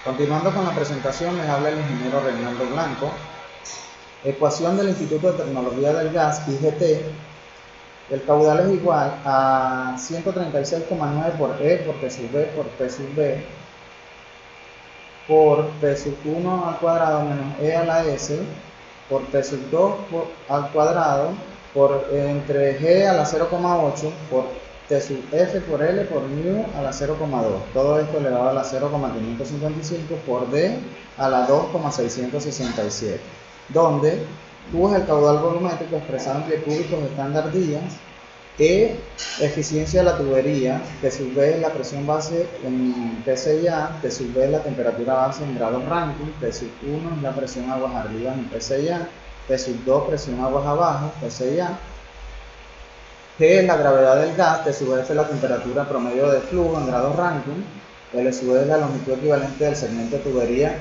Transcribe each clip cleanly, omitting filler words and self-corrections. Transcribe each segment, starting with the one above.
Continuando con la presentación, les habla el ingeniero Reinaldo Blanco. Ecuación del Instituto de Tecnología del Gas, IGT. El caudal es igual a 136,9 por E por T sub B por T sub B por T sub 1 al cuadrado menos E a la S por T sub 2 al cuadrado por entre G a la 0,8 por T sub F por L por mu a la 0,2. Todo esto elevado a la 0,555 por D a la 2,667. Donde Q es el caudal volumétrico expresado en pies cúbicos estándar días, E, eficiencia de la tubería, T sub B es la presión base en PCIA, T sub B es la temperatura base en grados Rankine, T sub 1 es la presión aguas arriba en PCIA, T sub 2 presión aguas abajo, PCIA, G es la gravedad del gas, T sub F es la temperatura promedio de flujo en grados Rankine, L sub es la longitud equivalente del segmento de tubería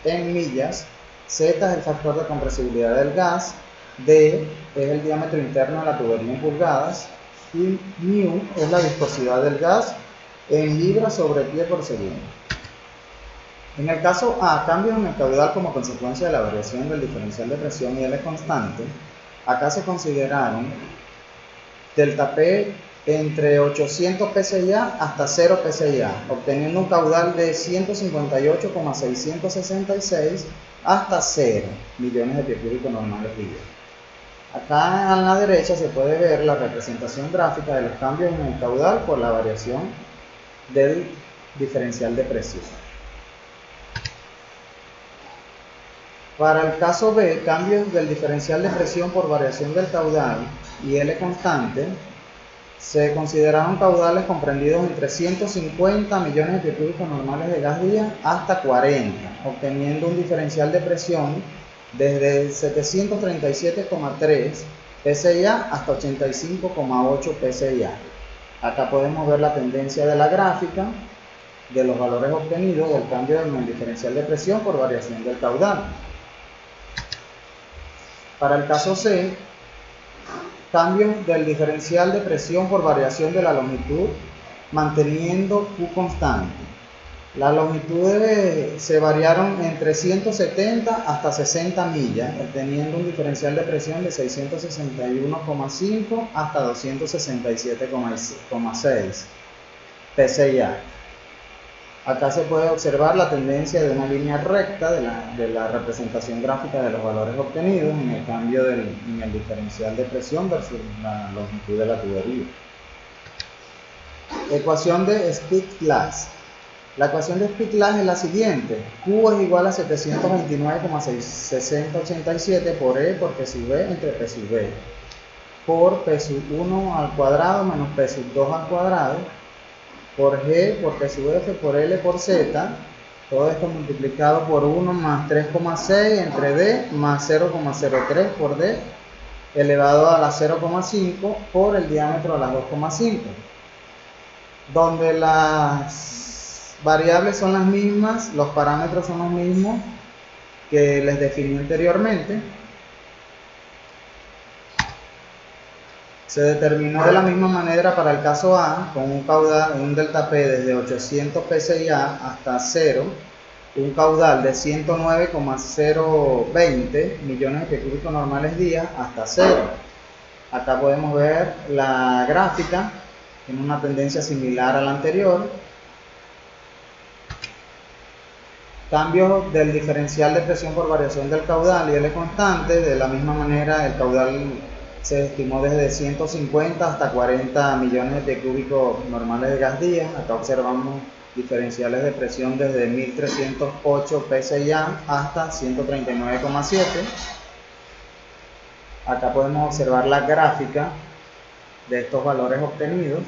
en millas, Z es el factor de compresibilidad del gas, D es el diámetro interno de la tubería en pulgadas y mu es la viscosidad del gas en libras sobre pie por segundo. En el caso A, cambios en el caudal como consecuencia de la variación del diferencial de presión y L constante. Acá se consideraron delta P entre 800 pSI hasta 0 pSI, obteniendo un caudal de 158,666 hasta 0 millones de pies cúbicos normales libres. Acá a la derecha se puede ver la representación gráfica de los cambios en el caudal por la variación del diferencial de presión. Para el caso B, cambios del diferencial de presión por variación del caudal y L constante, se consideraron caudales comprendidos entre 150 millones de pies cúbicos normales de gas día hasta 40, obteniendo un diferencial de presión desde 737,3 pSI hasta 85,8 pSI. Acá podemos ver la tendencia de la gráfica de los valores obtenidos del cambio en el diferencial de presión por variación del caudal. Para el caso C, cambios del diferencial de presión por variación de la longitud, manteniendo Q constante. Las longitudes se variaron entre 170 hasta 60 millas, obteniendo un diferencial de presión de 661,5 hasta 267,6 pSI. Acá se puede observar la tendencia de una línea recta de la representación gráfica de los valores obtenidos en el cambio en el diferencial de presión versus la longitud de la tubería. Ecuación de Stickler. La ecuación de Stickler es la siguiente: Q es igual a 729,687 por E por P sub B entre P sub B por P sub 1 al cuadrado menos P sub 2 al cuadrado por G por P sub F por L por Z, todo esto multiplicado por 1 más 3,6 entre D más 0,03 por D elevado a la 0,5 por el diámetro a las 2,5, donde las variables son las mismas, los parámetros son los mismos que les definí anteriormente. Se determinó de la misma manera para el caso A, con un caudal, un delta P desde 800 pSI hasta 0, un caudal de 109,020 millones de pies cúbicos normales día hasta 0. Acá podemos ver la gráfica, tiene una tendencia similar a la anterior. Cambios del diferencial de presión por variación del caudal y L constante. De la misma manera, el caudal se estimó desde 150 hasta 40 millones de pies cúbicos normales de gas día. Acá observamos diferenciales de presión desde 1308 pSI hasta 139,7. Acá podemos observar la gráfica de estos valores obtenidos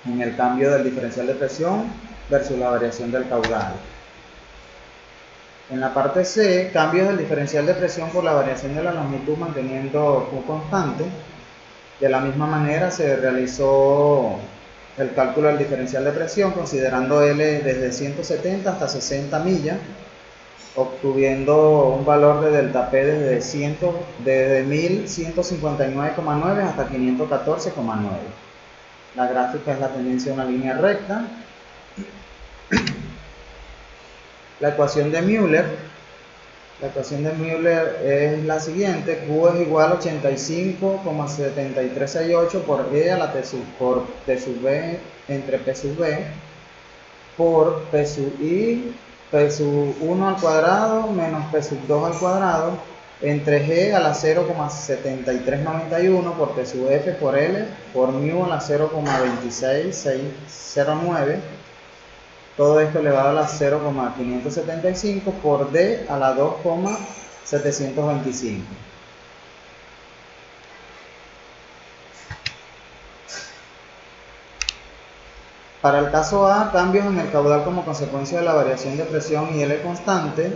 en el cambio del diferencial de presión versus la variación del caudal. En la parte C, cambios del diferencial de presión por la variación de la longitud manteniendo Q constante. De la misma manera se realizó el cálculo del diferencial de presión considerando L desde 170 hasta 60 millas, obteniendo un valor de delta P desde 1159,9 hasta 514,9. La gráfica es la tendencia de una línea recta. La ecuación de Müller es la siguiente: Q es igual a 85,7368 por E a la T sub, por T sub B entre P sub B por P sub I, P sub 1 al cuadrado menos P sub 2 al cuadrado entre G a la 0,7391 por T sub F por L por μ a la 0,26609. Todo esto elevado a la 0,575 por D a la 2,725. Para el caso A, cambios en el caudal como consecuencia de la variación de presión y L constante.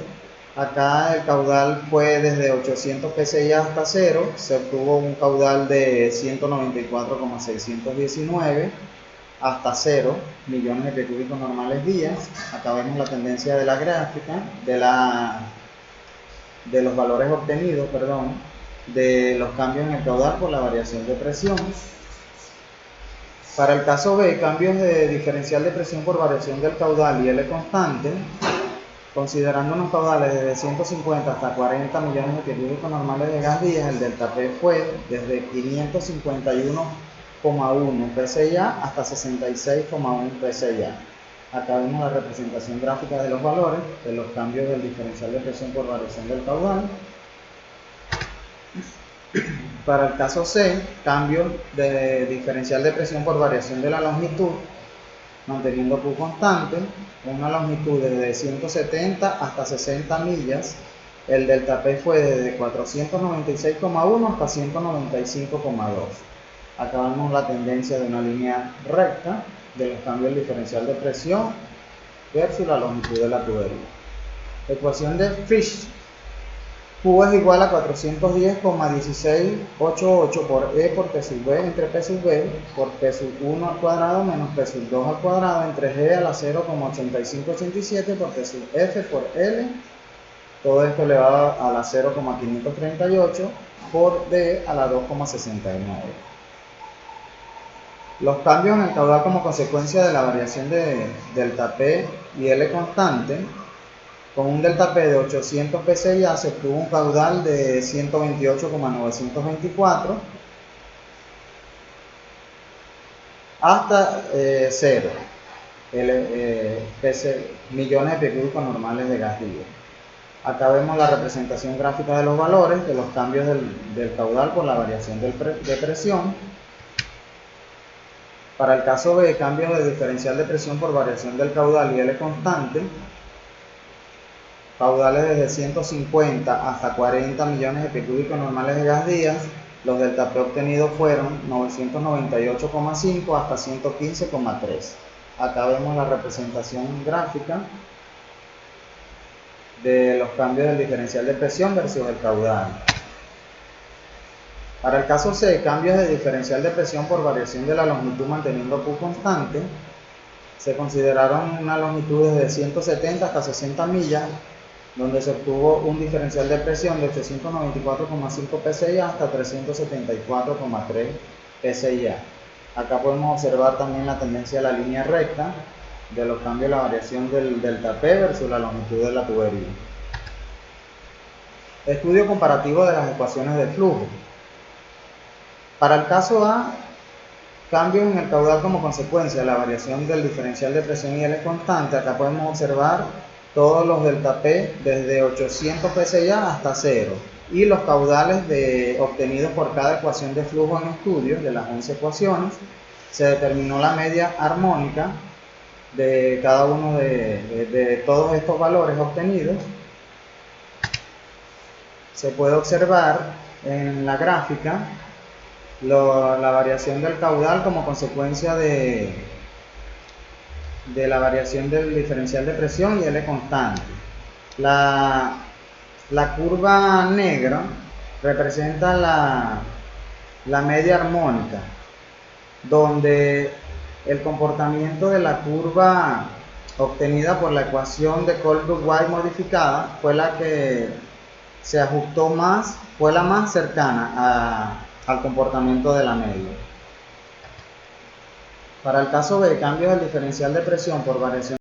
Acá el caudal fue desde 800 psi hasta 0, se obtuvo un caudal de 194,619 hasta 0 millones de pies cúbicos normales días. Acá vemos la tendencia de la gráfica de los valores obtenidos, de los cambios en el caudal por la variación de presión. Para el caso B, cambios de diferencial de presión por variación del caudal y L constante. Considerando unos caudales desde 150 hasta 40 millones de pies cúbicos normales de gas días, el delta P fue desde 551,1 pSI hasta 66,1 pSI. Acá vemos la representación gráfica de los valores de los cambios del diferencial de presión por variación del caudal. Para el caso C, cambio de diferencial de presión por variación de la longitud, manteniendo Q constante, una longitud desde 170 hasta 60 millas, el delta P fue desde 496,1 hasta 195,2. Acá vemos la tendencia de una línea recta de los cambios del diferencial de presión versus la longitud de la tubería. Ecuación de Fish. Q es igual a 410,1688 por E por T sub B entre P sub B por P sub 1 al cuadrado menos P sub 2 al cuadrado entre G a la 0,8587 por T sub F por L. Todo esto elevado a la 0,538 por D a la 2,69. Los cambios en el caudal como consecuencia de la variación de delta P y L constante. Con un delta P de 800 pSI se obtuvo un caudal de 128,924 hasta 0 millones de pies cúbicos normales de gas día. Acá vemos la representación gráfica de los valores de los cambios del caudal por la variación de presión. Para el caso B, cambios de diferencial de presión por variación del caudal y L constante. Caudales desde 150 hasta 40 millones de pies cúbicos normales de gas días. Los delta P obtenidos fueron 998,5 hasta 115,3. Acá vemos la representación gráfica de los cambios del diferencial de presión versus el caudal. Para el caso C, cambios de diferencial de presión por variación de la longitud manteniendo Q constante. Se consideraron una longitud desde 170 hasta 60 millas, donde se obtuvo un diferencial de presión de 894,5 pSI hasta 374,3 pSI. Acá podemos observar también la tendencia de la línea recta de los cambios de la variación del delta P versus la longitud de la tubería. Estudio comparativo de las ecuaciones de flujo. Para el caso A, cambios en el caudal como consecuencia de la variación del diferencial de presión y L constante. Acá podemos observar todos los delta P desde 800 pSI hasta 0 y los caudales obtenidos por cada ecuación de flujo en estudio de las 11 ecuaciones. Se determinó la media armónica de cada uno de todos estos valores obtenidos. Se puede observar en la gráfica la variación del caudal como consecuencia de la variación del diferencial de presión y L constante. La curva negra representa la media armónica, donde el comportamiento de la curva obtenida por la ecuación de Colebrook-White modificada fue la que se ajustó más, fue la más cercana al comportamiento de la media. Para el caso B, cambios del diferencial de presión por variación